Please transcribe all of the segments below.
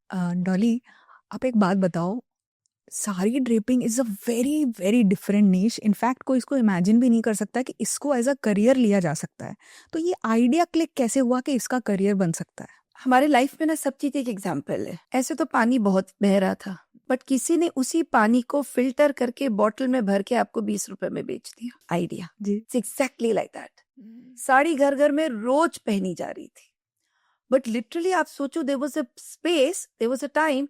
डॉली, आप एक बात बताओ, sari draping is a very very different niche. In fact कोई इसको इमेजिन भी नहीं कर सकता कि इसको एज अ करियर लिया जा सकता है। तो ये आइडिया क्लिक कैसे हुआ कि इसका करियर बन सकता है? हमारे लाइफ में ना सब चीज एक एग्जाम्पल है। ऐसे तो पानी बहुत बह रहा था, बट किसी ने उसी पानी को फिल्टर करके बॉटल में भर के आपको 20 रुपए में बेच दिया। आइडिया जी। It's exactly like that. Sari घर घर में रोज पहनी जा रही थी, बट लिटरली आप सोचो, there was a space, there was a time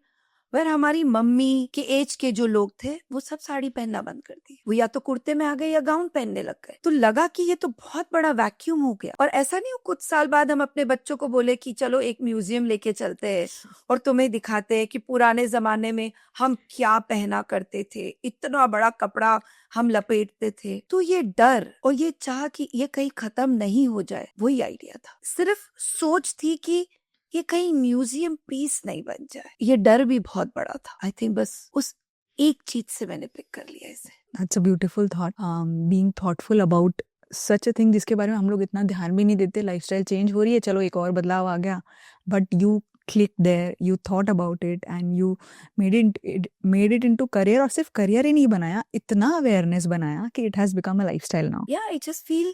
वह हमारी मम्मी के एज के जो लोग थे वो सब साड़ी पहनना बंद कर दिए। वो या तो कुर्ते में आ गए या गाउन पहनने लग गए। तो लगा कि ये तो बहुत बड़ा वैक्यूम हो गया। और ऐसा नहीं हो कुछ साल बाद हम अपने बच्चों को बोले कि चलो एक म्यूजियम लेके चलते हैं और तुम्हें दिखाते हैं कि पुराने जमाने में हम क्या पहना करते थे, इतना बड़ा कपड़ा हम लपेटते थे। तो ये डर और ये चाह कि ये कहीं खत्म नहीं हो जाए, वही आइडिया था। सिर्फ सोच थी कि ये कहीं म्यूजियम पीस नहीं बन जाए। ये डर भी बहुत बड़ा था। आई थिंक बस उस एक चीज से मैंने पिक कर लिया इसे। That's a beautiful thought, being thoughtful about such a thing जिसके बारे में हम लोग इतना ध्यान भी नहीं देते। लाइफस्टाइल चेंज हो रही है, चलो एक और बदलाव आ गया, but you click there, you thought about it and you made it into career. और सिर्फ करियर ही नहीं बनाया, इतना अवेयरनेस बनाया कि it has become a lifestyle now. या आई जस्ट फील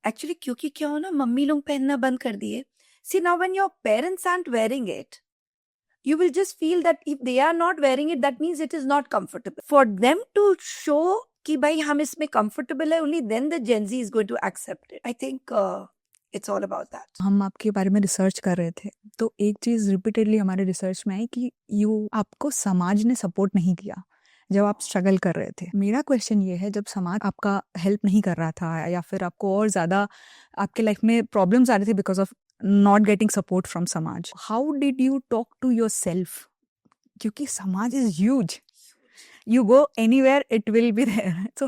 एक्चुअली, क्योंकि क्या हो ना, मम्मी लोग पहनना बंद कर दिए। See now when your parents aren't wearing it, you will just feel that if they are not wearing it, that means it is not comfortable for them to show कि भाई हम इसमें comfortable है। only then the Gen Z is going to accept it. I think it's all about that. हम आपके बारे में research कर रहे थे, तो एक चीज़ रिपीटेडली हमारे रिसर्च में आई कि आपको समाज ने सपोर्ट नहीं किया जब आप स्ट्रगल कर रहे थे। मेरा क्वेश्चन ये है, जब समाज आपका हेल्प नहीं कर रहा था या फिर आपको और ज़्यादा आपके लाइफ में प्रॉब्लम्स आ रहे थे because of not getting support from समाज, how did you talk to your self? क्योंकि समाज is huge, you go anywhere it will be there. So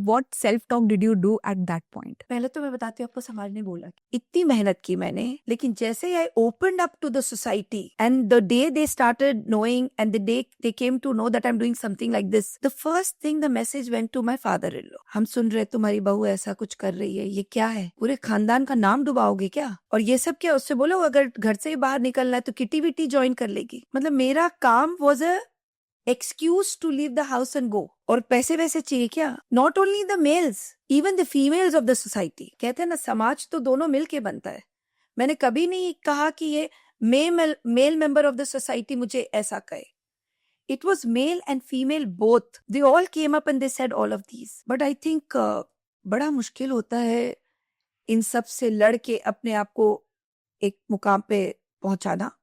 what self talk did you do at that point? पहले तो मैं बताती हूँ आपको, समाज ने बोला इतनी मेहनत की मैंने, लेकिन जैसे ही I opened up to the society and the day they started knowing and the day they came to know that I'm doing something like this, the first thing the message went to my father-in-law. हम सुन रहे तुम्हारी बहू ऐसा कुछ कर रही है, ये क्या है, पूरे खानदान का नाम डुबाओगे क्या, और ये सब क्या। उससे बोलो अगर घर से बाहर निकलना है तो किटी विटी ज्वाइन कर लेगी। मतलब मेरा काम was a excuse to leave the house and go. और पैसे वैसे चाहिए क्या? Not only the males, even the females of the society. कहते हैं ना, समाज तो दोनों मिलके बनता है। मैंने कभी नहीं कहा कि ये male member of the society मुझे ऐसा कहे। It was male and female both. They all came up and they said all of these. But I think बड़ा मुश्किल होता है इन सब से लड़ के अपने आप को एक मुकाम पे पहुंचाना।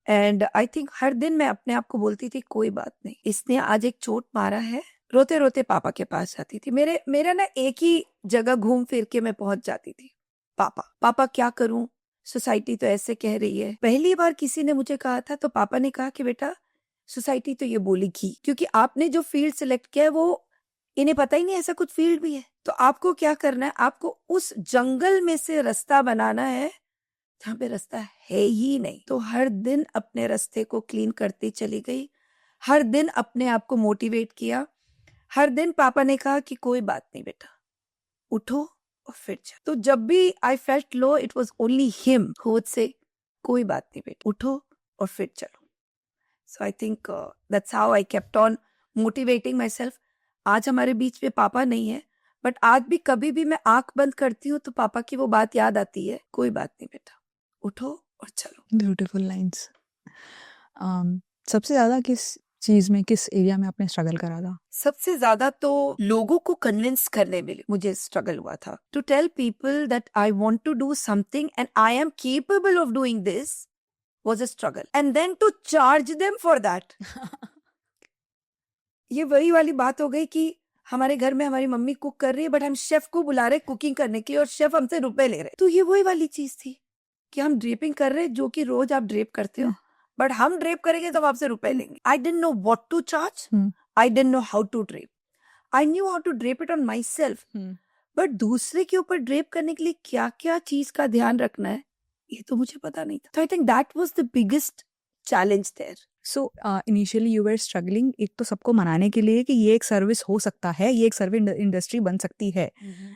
एंड आई थिंक हर दिन मैं अपने आप को बोलती थी कोई बात नहीं, इसने आज एक चोट मारा है। रोते रोते पापा के पास जाती थी। मेरा ना एक ही जगह घूम फिर के मैं पहुंच जाती थी, पापा पापा क्या करूं, सोसाइटी तो ऐसे कह रही है। पहली बार किसी ने मुझे कहा था तो पापा ने कहा कि बेटा सोसाइटी तो ये बोलेगी, क्योंकि आपने जो फील्ड सिलेक्ट किया है वो इन्हें पता ही नहीं ऐसा कुछ फील्ड भी है। तो आपको क्या करना है, आपको उस जंगल में से रास्ता बनाना है जहाँ पे रास्ता है ही नहीं। तो हर दिन अपने रास्ते को क्लीन करती चली गई, हर दिन अपने आप को मोटिवेट किया। हर दिन पापा ने कहा कि कोई बात नहीं बेटा, उठो और फिर चलो। तो जब भी I felt low, it was only him who would say कोई बात नहीं बेटा, उठो और फिर चलो। So I think that's how I kept on motivating my self. आज हमारे बीच में पापा नहीं है, बट आज भी कभी भी मैं आंख बंद करती हूँ तो पापा की वो बात याद आती है, कोई बात नहीं बेटा, उठो और चलो। Beautiful lines. सबसे ज्यादा किस चीज में, किस एरिया में आपने स्ट्रगल करा था? सबसे ज्यादा तो लोगों को कन्विंस करने में मुझे स्ट्रगल हुआ था। To tell people that I want to do something and I am capable of doing this was a struggle, and then to charge them for that. ये वही वाली बात हो गई कि हमारे घर में हमारी मम्मी कुक कर रही है, बट हम शेफ को बुला रहे कुकिंग करने के लिए और शेफ हमसे रुपए ले रहे। तो ये वही वाली चीज थी कि हम ड्रेपिंग कर रहे हैं, जो कि रोज आप ड्रेप करते हो, बट हम ड्रेप करेंगे तो हम आपसे रुपए लेंगे। I didn't know what to charge, I didn't know how to drape. I knew how to drape it on myself, but दूसरे के ऊपर ड्रेप करने के लिए क्या क्या चीज का ध्यान रखना है ये तो मुझे पता नहीं था। तो I think that was the biggest challenge there. So initially you were struggling, एक तो सबको मनाने के लिए कि ये एक सर्विस हो सकता है, ये एक सर्विस इंडस्ट्री बन सकती है,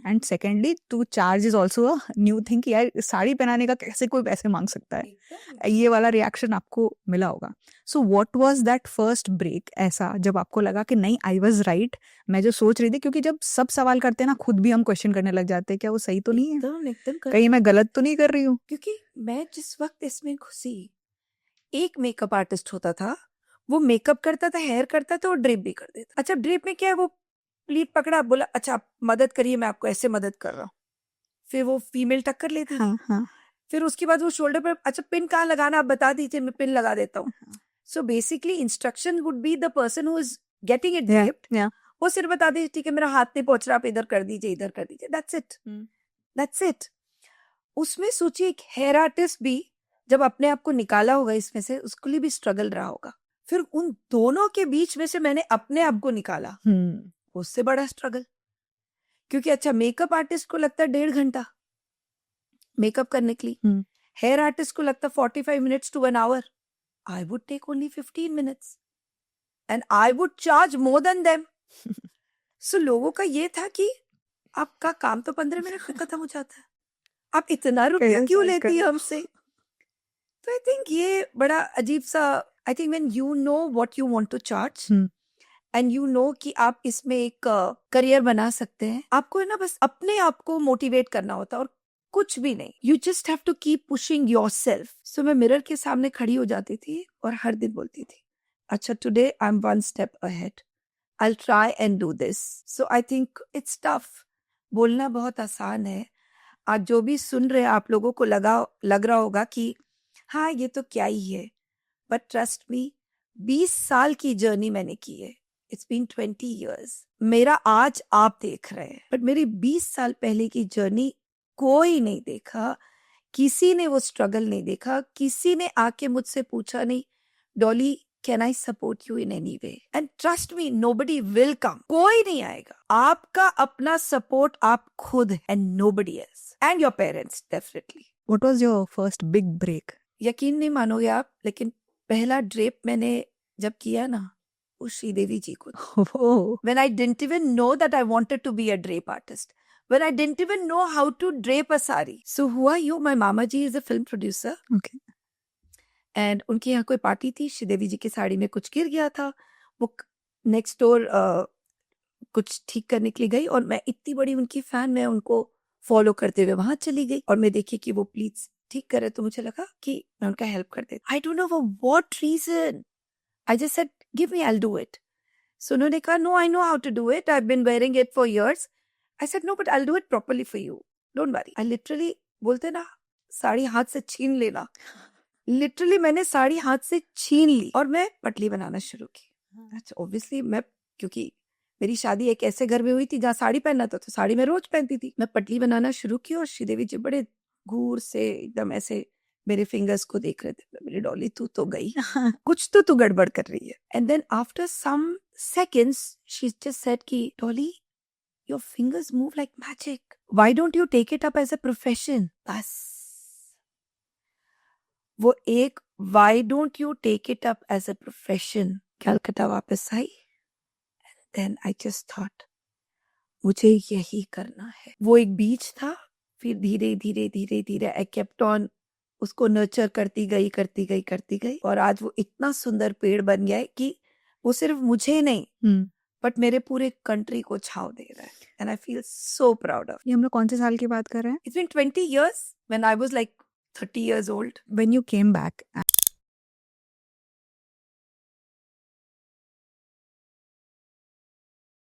and secondly to charge is also a new thing कि यार साड़ी पहनाने का कैसे कोई पैसे मांग सकता है, ये वाला रिएक्शन आपको मिला होगा. So what was that first break ऐसा जब आपको लगा कि नहीं आई वाज राइट, मैं जो सोच रही थी, क्योंकि जब सब सवाल करते हैं ना खुद भी हम क्वेश्चन करने लग जाते हैं, क्या वो सही तो नहीं है, एकदम कहीं मैं गलत तो नहीं कर रही हूँ. क्योंकि मैं जिस वक्त इसमें घुसी, एक मेकअप आर्टिस्ट होता था, वो मेकअप करता था, हेयर करता था और ड्रेप भी कर देता. अच्छा, ड्रेप में क्या है, वो प्लीट पकड़ा, बोला अच्छा आप मदद करिए, मैं आपको ऐसे मदद कर रहा हूँ. फिर वो फीमेल टक्कर लेती थी. हाँ. फिर उसके बाद वो शोल्डर पर, अच्छा पिन कहाँ लगाना आप बता दीजिए, मैं पिन लगा देता हूँ. So basically instruction would be the person who is getting it draped. वो सिर्फ बता दीजिए ठीक है मेरा हाथ नहीं पहुंच रहा, आप इधर कर दीजिए, इधर कर दीजिए. That's it. उसमें सोचिए एक हेयर आर्टिस्ट भी जब अपने आप को निकाला होगा इसमें से, उसके लिए भी स्ट्रगल रहा होगा. फिर उन दोनों के बीच में से मैंने अपने आप को निकाला, उससे बड़ा स्ट्रगल. क्योंकि अच्छा मेकअप आर्टिस्ट को लगता है 1.5 घंटा मेकअप करने के लिए, हेयर आर्टिस्ट को लगता 45 minutes to 1 hour. I would take only 15 minutes and I would charge more than them. So लोगों का ये था कि आपका काम तो 15 मिनट में खत्म हो जाता है, आप इतना रुपया क्यों लेती है हमसे. तो आई थिंक ये बड़ा अजीब सा, I think when you know what you want to charge and you know कि आप इसमें एक करियर बना सकते हैं, आपको है ना बस अपने आप को मोटिवेट करना होता है और कुछ भी नहीं. You just have to keep pushing yourself. So मैं मिरर के सामने खड़ी हो जाती थी और हर दिन बोलती थी अच्छा today I am 1 step ahead, I'll try and do this. So I think it's tough. बोलना बहुत आसान है. आज जो भी सुन रहे हैं आप लोगों को लग रहा होगा कि हाँ ये तो क्या ही है, बट ट्रस्ट मी 20 साल की जर्नी मैंने की है. It's been 20 years. मेरा आज आप देख रहे हैं, बट मेरी 20 साल पहले की जर्नी कोई नहीं देखा, किसी ने वो स्ट्रगल नहीं देखा, किसी ने आके मुझसे पूछा नहीं Dolly can I support you in any way. And trust me nobody will come, कोई नहीं आएगा. आपका अपना सपोर्ट आप खुद and nobody else and your parents definitely. What was your first big break? यकीन नहीं मानोगे आप, लेकिन पहला ड्रेप मैंने जब किया ना, वो श्रीदेवी जी को. When I didn't even know that I wanted to be a drape artist. When I didn't even know how to drape a sari. So हुआ यूं, my mama ji is a film producer. Okay. And उनके यहाँ कोई party थी, श्रीदेवी जी की साड़ी में कुछ गिर गया था, वो नेक्स्ट डोर कुछ ठीक करने के लिए गई और मैं इतनी बड़ी उनकी फैन, मैं उनको फॉलो करते हुए वहां चली गई और मैं देखी कि वो प्लीज ठीक करे, तो मुझे लगा कि मैं उनका हेल्प कर देती. I don't know for what reason, I just said give me, I will do it. So उन्होंने कहा no I know how to do it, I have been wearing it for years. I said no but I will do it properly for you, don't worry. I literally, बोलते ना साड़ी हाथ से छीन लेना, literally मैंने साड़ी हाथ से छीन ली और मैं पटली बनाना शुरू की. अच्छा ऑब्वियसली मैं, क्योंकि मेरी शादी एक ऐसे घर में हुई थी जहाँ साड़ी पहनना था, तो साड़ी मैं रोज पहनती थी. मैं पटली बनाना शुरू की और श्रीदेवी जी बड़े घूर से एकदम ऐसे मेरे फिंगर्स को देख रहे थे. मेरी डॉली तू तो गई, कुछ तो तू गड़बड़ कर रही है. And then after some seconds she just said कि Dolly your fingers move like magic, why don't you take it up as a profession. बस वो एक why don't you take it up as a profession Calcutta वापस आई. Then I just thought मुझे यही करना है. वो एक बीच था, फिर धीरे धीरे धीरे धीरे आई केप्ट ऑन उसको नर्चर करती गई और आज वो इतना सुंदर पेड़ बन गया है कि वो सिर्फ मुझे नहीं बट मेरे पूरे कंट्री को छाव दे रहा है. And I feel so proud of. ये हम लोग कौन से साल की बात कर रहे हैं? It's been 20 years when I was like 30 years old. When you came back